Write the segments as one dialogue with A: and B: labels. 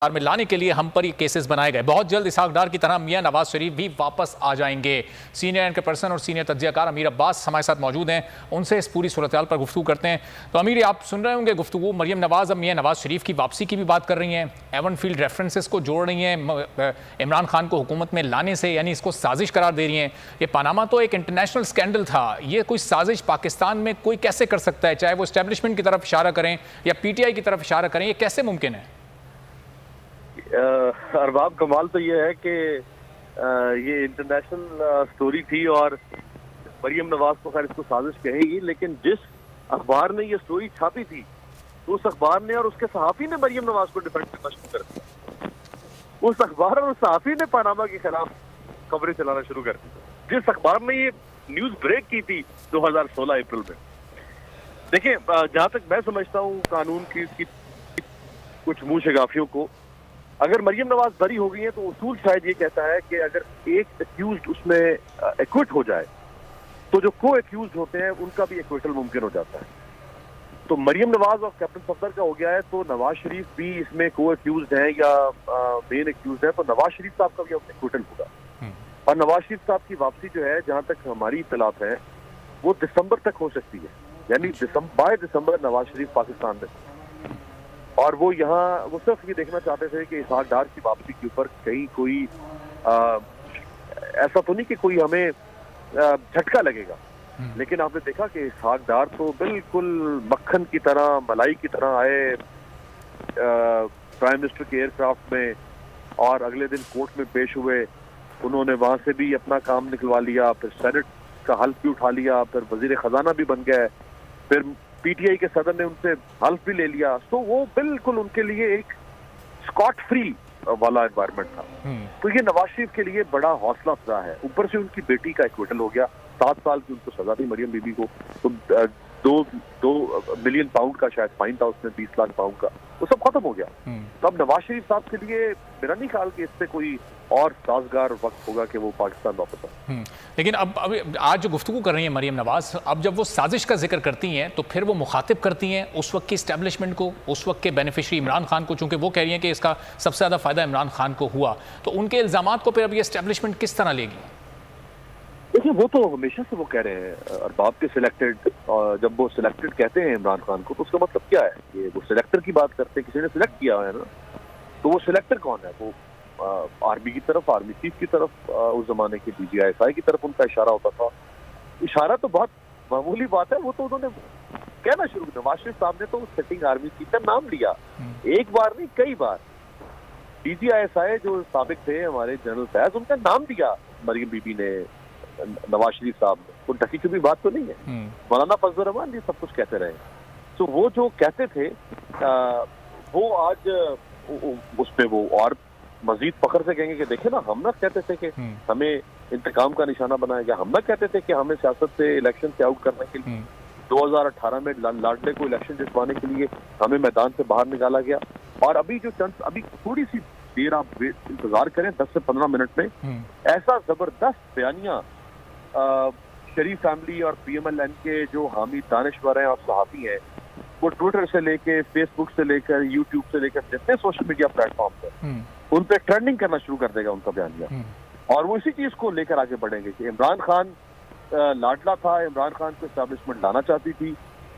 A: में लाने के लिए हम पर ये केसेस बनाए गए। बहुत जल्द इसहाक डार की तरह मियां नवाज शरीफ भी वापस आ जाएंगे। सीनियर एंकर पर्सन और सीनियर तज्जियाकार अमीर अब्बास हमारे साथ मौजूद हैं, उनसे इस पूरी सूरत हाल पर गुफ्तगू करते हैं। तो अमीर, आप सुन रहे होंगे गुफ्तगू। मरियम नवाज अब मियां नवाज शरीफ की वापसी की भी बात कर रही हैं, एवन फील्ड रेफरेंसेस को जोड़ रही हैं इमरान खान को हुकूमत में लाने से, यानी इसको साजिश करार दे रही हैं। ये पानामा तो एक इंटरनेशनल स्कैंडल था, ये कोई साजिश पाकिस्तान में कोई कैसे कर सकता है? चाहे वो एस्टेब्लिशमेंट की तरफ इशारा करें या PTI की तरफ इशारा करें, ये कैसे मुमकिन है?
B: अरबाब, कमाल तो ये है कि ये इंटरनेशनल स्टोरी थी और मरियम नवाज को खैर इसको साजिश कहेगी, लेकिन जिस अखबार ने ये स्टोरी छापी थी तो उस अखबार ने और उसके सहाफी ने मरियम नवाज को डिफेंड करना शुरू कर दिया। उस अखबार और उस सहाफी ने पानामा के खिलाफ खबरें चलाना शुरू कर दी। जिस अखबार ने ये न्यूज ब्रेक की थी 2016 अप्रैल में। देखिए, जहां तक मैं समझता हूँ कानून की कुछ मुंह शगाफियों को, अगर मरियम नवाज बरी हो गई है तो उसूल शायद ये कहता है कि अगर एक एक्यूज्ड उसमें एक्विट हो जाए तो जो को एक्यूज्ड होते हैं उनका भी एक्विटल मुमकिन हो जाता है। तो मरियम नवाज और कैप्टन सफदर का हो गया है, तो नवाज शरीफ भी इसमें को एक्यूज्ड है या मेन एक्यूज्ड है, तो नवाज शरीफ साहब का भी एक्विटल होगा। और नवाज शरीफ साहब की वापसी जो है, जहां तक हमारी इत्तलात है, वो दिसंबर तक हो सकती है, यानी बाय दिसंबर नवाज शरीफ पाकिस्तान में। और वो यहाँ वो सिर्फ ये देखना चाहते थे कि इसहाक डार की वापसी के ऊपर कहीं कोई ऐसा तो नहीं कि कोई हमें झटका लगेगा। लेकिन आपने देखा कि इसहाक डार तो बिल्कुल मक्खन की तरह, मलाई की तरह आए प्राइम मिनिस्टर के एयरक्राफ्ट में और अगले दिन कोर्ट में पेश हुए। उन्होंने वहां से भी अपना काम निकलवा लिया, फिर सेनेट का हल्फ भी उठा लिया, फिर वजीर खजाना भी बन गए, फिर PTI के सदर ने उनसे हल्फ भी ले लिया। तो वो बिल्कुल उनके लिए एक स्कॉट फ्री वाला एनवायरनमेंट था। तो ये नवाज शरीफ के लिए बड़ा हौसला अफजा है। ऊपर से उनकी बेटी का एक्विटल हो गया, 7 साल की उनको सजा दी मरियम बीबी को। तो 2 मिलियन पाउंड का शायद फाइन था उसमें, 20 लाख पाउंड का, वो सब खत्म हो गया। तो अब नवाज शरीफ साहब के लिए मेरा नहीं ख्याल कि इससे कोई और साजगार वक्त होगा कि वो पाकिस्तान वापस आए।
A: लेकिन अब आज जो गुफ्तगू कर रही है मरियम नवाज, अब जब वो साजिश का जिक्र करती हैं तो फिर वो मुखातिब करती हैं उस वक्त की इस्टेब्लिशमेंट को, उस वक्त के बेनिफिशरी इमरान खान को, चूंकि वो कह रही हैं कि इसका सबसे ज़्यादा फायदा इमरान खान को हुआ। तो उनके इल्जामात को फिर अब ये इस्टेब्लिशमेंट किस तरह लेगी?
B: देखिए, वो तो हमेशा से वो कह रहे हैं अरबाब के सिलेक्टेड, जब वो सिलेक्टेड कहते हैं इमरान खान को, तो उसका मतलब क्या है? ये वो सिलेक्टर की बात करते हैं, किसी ने सिलेक्ट किया है ना, तो वो सिलेक्टर कौन है? वो आर्मी की तरफ, आर्मी चीफ की तरफ, उस जमाने के DGI की तरफ उनका इशारा होता था। इशारा तो बहुत मामूली बात है, वो तो उन्होंने कहना शुरू किया। नवाज शरीफ साहब ने तो सिटिंग आर्मी चीफ का नाम लिया, एक बार नहीं कई बार। DGI जो साबिक थे हमारे जनरल फैज, उनका नाम दिया मरियम बीबी ने, नवाज शरीफ साहब ने। तो ढकी छुपी बात तो नहीं है। मौलाना फजल रहमान ये सब कुछ कहते रहे। तो वो जो कहते थे वो आज उस पे वो और मजीद फख्र से कहेंगे कि देखे ना, हम ना कहते थे कि हमें इंतकाम का निशाना बनाया गया, हम ना कहते थे कि हमें सियासत से, इलेक्शन से आउट करने के लिए 2018 में लाडले को इलेक्शन जितवाने के लिए हमें मैदान से बाहर निकाला गया। और अभी थोड़ी सी देर आप इंतजार करें, 10 से 15 मिनट में ऐसा जबरदस्त बयानिया शरीफ फैमिली और PMLN के जो हामी दानिश्वर हैं और सहाफी हैं, वो ट्विटर से लेके, फेसबुक से लेकर, यूट्यूब से लेकर, जितने सोशल मीडिया प्लेटफॉर्म है उन पे ट्रेंडिंग करना शुरू कर देगा उनका बयानिया। और वो इसी चीज को लेकर आगे बढ़ेंगे कि इमरान खान लाडला था, इमरान खान को एस्टैब्लिशमेंट लाना चाहती थी,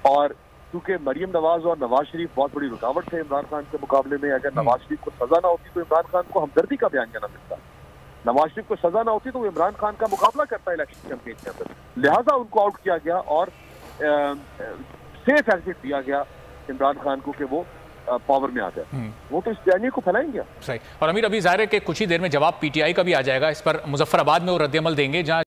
B: और क्योंकि मरियम नवाज और नवाज शरीफ बहुत बड़ी रुकावट थे इमरान खान के मुकाबले में। अगर नवाज शरीफ को सजा ना होती तो इमरान खान को हमदर्दी का बयानिया ना मिलता। नवाज शरीफ को सजा ना होती तो इमरान खान का मुकाबला करता इलेक्शन कैंपेन के अंदर। लिहाजा उनको आउट किया गया और सेफ एग्जिट दिया गया इमरान खान को कि वो पावर में आ जाए। वो तो इस बयानिए को फैलाएंगे।
A: सही। और अमीर, अभी जाहिर है कि कुछ ही देर में जवाब PTI का भी आ जाएगा इस पर। मुजफ्फराबाद में वो रद्द-ए-अमल देंगे, जहां